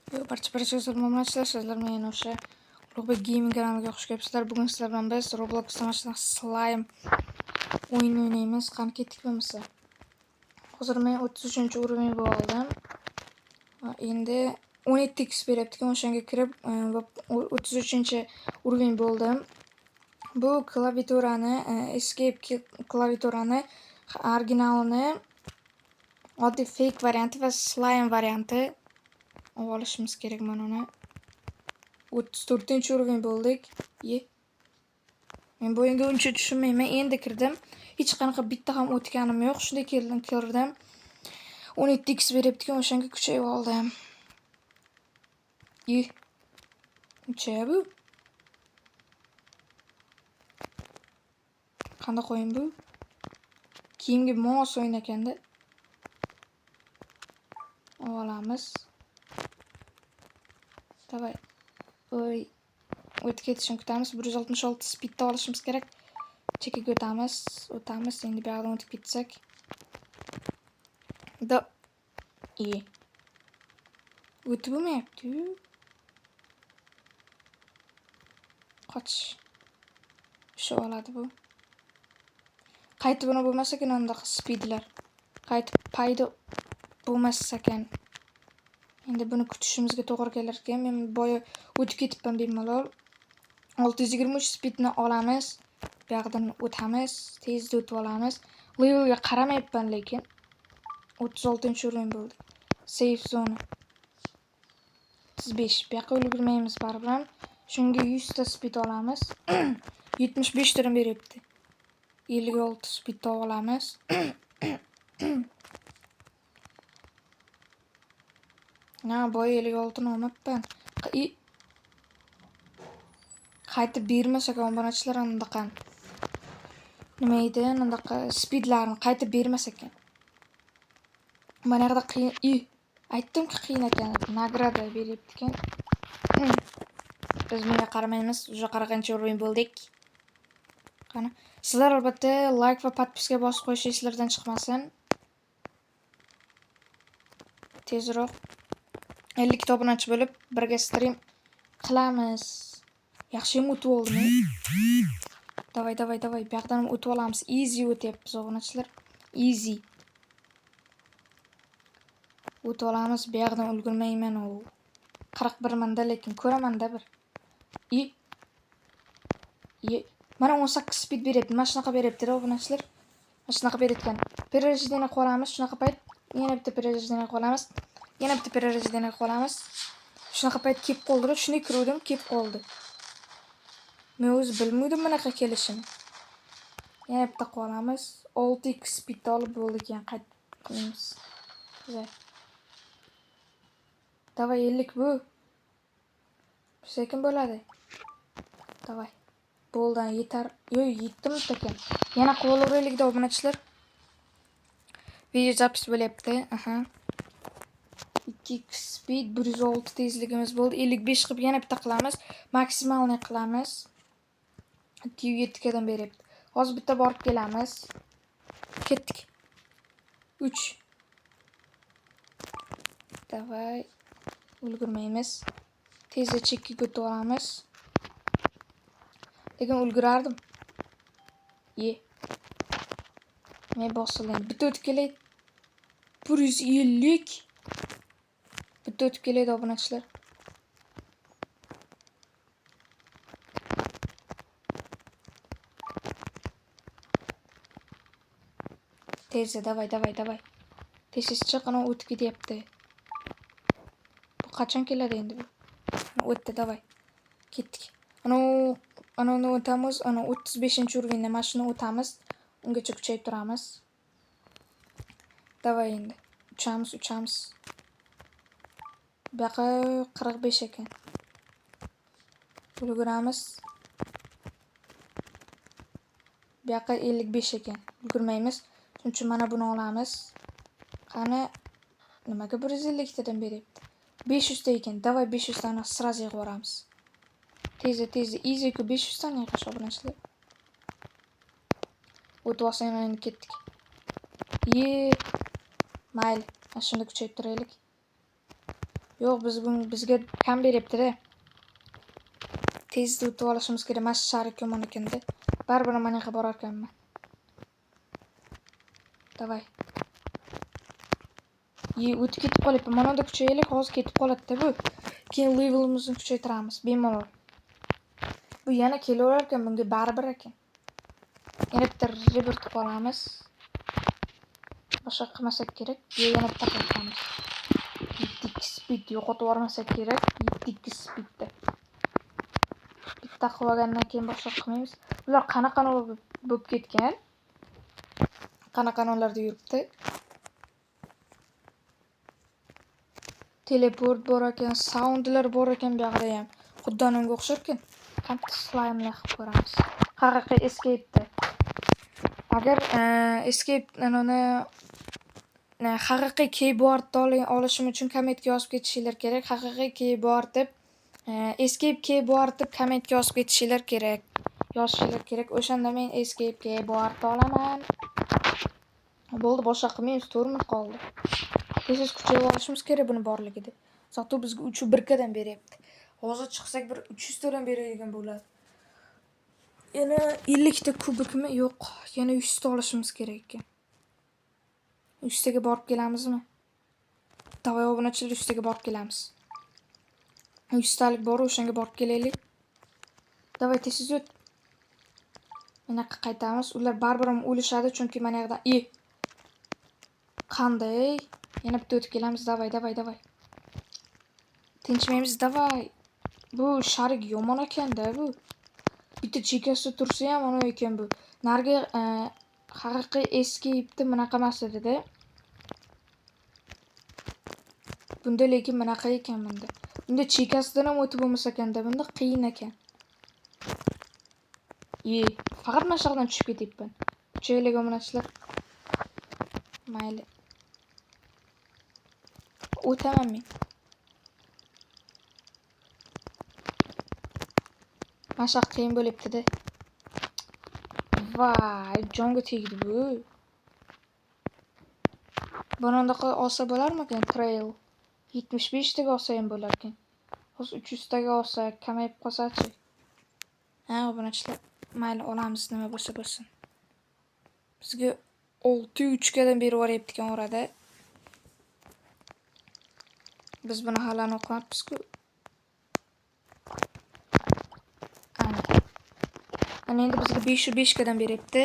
Barcha muomalachilar, sizlar men o'sha Ulug'bek Gaming kanaliga xush kelibsizlar. Bugun sizlar bilan biz Roblox mana slime o'yin o'ynaymiz. Qani ketdik bo'lmasa. Hozir men 33-urovень bo'ldim. Endi 17x beryapti. O'shanga kirib 33-urovень bo'ldim. Bu klaviaturani, escape klaviaturani originalini, oddiy fake varianti va slime varianti olishimiz kerak. Mana uni 34-urovень bo'ldik. Men bu o'yinga uncha tushunmayman. Endi kirdim. Hech qanaqa bitta ham o'tganim yo'q. Shunday kirdim. 17x beryapti, o'shanga kuchayib oldim. Uncha bu. Qanday qo'yim bu? Kiyimga mos o'yin ekanda. Olamiz. Davay. O'tib ketishini kutamiz. 166 speedda olishimiz kerak. Chekkaga o'tamiz. Endi bu yerdan o'tib ketsak. O'tib bo'lmayapti. Qoch. Shu oladi bu. Qaytib buni bo'lmasa ekan undaqa speedlar. Qaytib paydo bo'lmasa ekan. Endi buni kutishimizga to'g'ri kelar ekan. Men boya o'tib ketibman bemalol. 623 speedni olamiz. Bu yerdan o'tamiz. Tezda o'tib olamiz. Levelga qaramayapman lekin. 36-urovень bo'ldi. Safe zone. 35. Bu yoqqa ulgurmaymiz baribir. Shunga 100 ta speed olamiz. 75 tadan beryapti. 56 speed olamiz. Boya 56 ni olmabman. Qaytib bermasa ekan obunachilar andaqa. Nima edi? Andaqa speedlarni qaytib bermasa ekan. Mana yerda qiyin. Aytdim-ku qiyin ekan. Nagrada beryapti ekan. Biz bunga qaramaymiz. O'sha qaragancha o'yin bo'ldik. Qani, sizlar albatta like va podpiska bosib qo'yishingiz eslardan chiqmasin. Tezroq 50 ta obunachi bo'lib birga stream qilamiz. Yaxshi o'tib oldimi? Davay. Bu yoqdan o'tib olamiz. Easy o'tyapmiz obunachilar. Easy. O'tib olamiz. Bu yoqdan ulgurmayman u. 41 manda lekin ko'raman-da bir. Mana 18 speed beryapti. Mana shunaqa beryapti-da obunachilar. Mana shunaqa berayotgan. Перерождение qolamiz. Shunaqa payt yana bitta перерождение qolamiz. Yana bitta перерождение qolamiz. Shunaqa payt kelib qoldi. Shunday kiruvdim, kelib qoldi. Men o'zi bilmadim bunaqa kelishini. Yana bitta qolamiz. 6x speed olib bo'ldi ekan. Qaytib qilamiz. Davay 50 bu. Sekin bo'ladi. Davay. Bo'ldan yetar. Yetdim ekan. Yana qolaveraylik obunachilar. Video zapis bo'lyapti. 2x speed 106 tezligimiz bo'ldi. 55 qilib yana bitta qilamiz. Maksimalni qilamiz. 7 kadan beryapti. Hozir bitta borib kelamiz. Ketdik. 3. Davay. Ulgurmaymiz. Tezda chekkaga o'tib olamiz. Lekin ulgurardim. Men bosildim. Bitta o'tib kelay. 150. Bitta o'tib kelaydi obunachilar. Tezda davay. Tez chiqana o'tib ketyapti. Bu qachon keladi endi bu? O'tdi davay. Ketdik. Ana o'tamiz. Ana 35-urovenya mana shuni o'tamiz. Ungacha kuchayib turamiz. Davay endi. Uchamiz. Bu yoqqa 45 ekan. Ulguramiz. Bu yoqqa 55 ekan. Ulgurmaymiz. Shuning uchun mana buni olamiz. Qani nimaga 150 tadan beryapti? 500 ta ekan. Davay 500 tani sразу yig'ib yuboramiz. Tezda easy ku 500 tani yig'ish obunachilar. O'tib olsang endi ketdik. Mayli. Shunda kuchayib turaylik. Yo'q, bizga kam beryapti-da. Tezda o'tib olishimiz kerak. Mana sharik yomon ekanda. Baribir mana yoqqa borar ekanman. Davay. O'tib ketib qolyapti. Mana unda kuchaylik, hozir ketib qoladi-da bu. Keyin levelimizni kuchaytiramiz, bemalol. Bu yana kelaverar ekan, bunga baribir ekan. Yana bitta rebirth qolamiz. Boshqa qilmasak kerak. Yana bitta qilamiz. 7 speed yo'qotib yubormasak kerak. 7 speedda. Bitta qilib olgandan keyin boshqa qilmaymiz. Ular qanaqa bo'lib ketgan? Qanaqa-larda yuribdi? Teleport bor ekan, soundlar bor ekan bu yoqda ham. Xuddi unga o'xshar ekan. Qancha slime'lar qilib ko'ramiz. Haqiqiy escape'da. Agar escape uni haqiqiy keyboardni olishim uchun kommentga yozib ketishinglar kerak. Haqiqiy keyboard deb escape keyboard deb kommentga yozib ketishinglar kerak. O'shanda men escape keyboardni olaman. Bo'ldi, boshqa qilmaymiz, 4 minut qoldi. Tez kuchayib olishimiz kerak buni borligida. Zato bizga 3.1 beryapti. Hozir chiqsak bir 300 tadan beradigan bo'ladi. Yana 50 ta kubikmi? Yo'q, yana 100 ta olishimiz kerak ekan. 100 taga borib kelamizmi? Davay obunachilar 100 taga borib kelamiz. 100 talik bor, o'shanga borib kelaylik. Davay tez o't. Mana qaytamiz. Ular baribir ham o'lishadi, chunki mana yoqdan qanday? Yana bitta o'tib kelamiz. Davay. Tinchmaymiz, davay. Bu sharik yomon ekan-da bu. Bitta chekasi tursa ham ana ekan bu. Narga haqiqiy escape'da bunaqa emas edi-da. Bunda lekin bunaqa ekan bunda. Bunda chekasidan ham o'tib bo'lmas ekan-da, bunda qiyin ekan. Faqat mashaqdan tushib ketyapman. Kuchaylik obunachilar. Mayli. O'taman men. Mashaq qiyin bo'lyapti-da. Vay, jonga tegdi bu. Bunday olsa bo'larmikan? Trail 75 taga olsa ham bo'lar ekan. Hozir 300 taga olsa, kamayib qolsa-chi. Obunachilar, mayli olamiz, nima bo'lsa bo'lsin. Bizga 603 gadan berib yuboryapti ekan orada. Biz buni hali o'qimabmiz-ku. Ana endi bizga 505 gadan beryapti.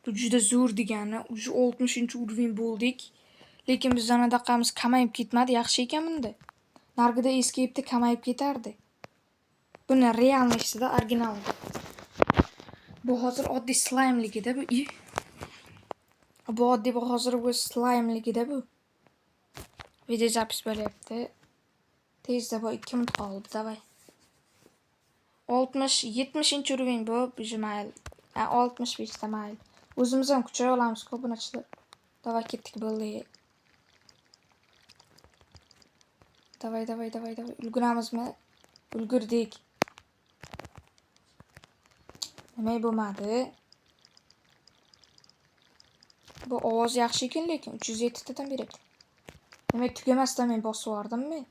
Bu juda zo'r degani. 60-urovень bo'ldik. Lekin biz anadaqamiz kamayib ketmadi, yaxshi ekan bunda. Nargida escape'da kamayib ketardi. Buni realnostida, originalda. Bu hozir oddiy slime'ligida bu. Bu oddiy hozir bu slime'ligida bu. Video zapis bo'lyapti. Tezda bu 2 minut qoldi, davay. 70-urovень bu, mayli. 65 ta mayli. O'zimiz ham kuchay olamiz, obunachilar. Davay ketdik bo'ldi. Davay. Ulguramizmi? Ulgurdik. Nima bo'lmadi? Bu ovoz yaxshi ekan, lekin 307 tadan beryapti. Nima tugamasdan men bosib yubordimmi?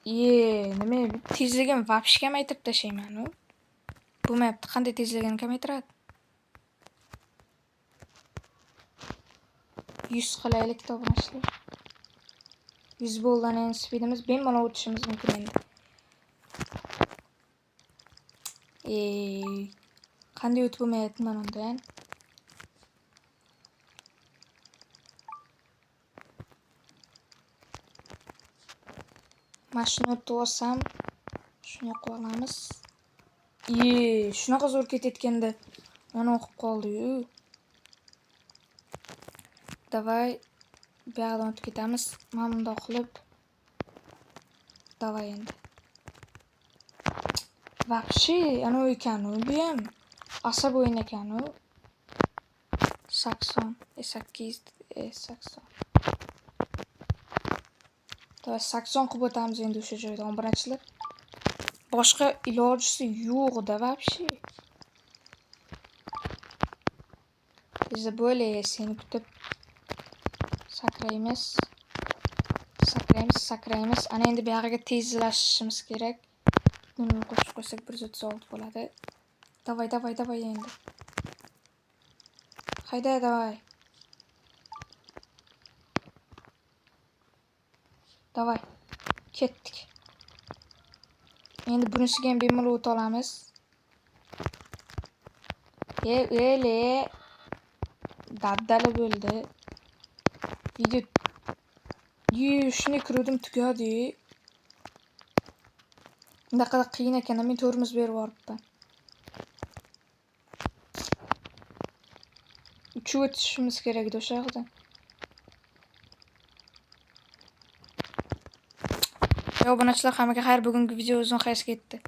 Nima tezligim vapsh kamaytirib tashlayman-ku. Bo'lmayapti. Qanday tezligini kamaytiradi? 100 qilaylik obunachilar. 100 bo'ldan endi speedimiz bemalol o'tishimiz mumkin endi. Qanday o'tib bo'lmayapti mana undan? Mashina o'tib olsam, shuni yoqib olamiz. Shunaqa zo'r ketayotganda mana o'qib qoldi-yu. Davay, bu yoqdan o'tib ketamiz. Mana bundoq qilib. Davay endi. Vapshi, ana ekan-u, bu ham asab o'yin ekan-u. 80, 80. Davay 80 qilib o'tamiz endi o'sha joyda, obunachilar. Boshqa ilojisi yo'q-da vapshi. Biz bo'le seni kutib Sakraymiz. Sakraymiz. Ana endi bu yerga tezlashishimiz kerak. Buni qo'shib qo'ysak 136 bo'ladi. Davay endi. Hayda, davay. Davay. Ketdik. Endi bunisiga ham bemalol o'ta olamiz. Ele daddali bo'ldi. Video shunday kirdim tugadi. Bunaqa qiyin ekan, men tormoz berib yuboribman. Uchib o'tishimiz kerak edi o'sha yoqdan. Obunachilar, hammaga xayr. Bugungi video uzun qaysi ketdi.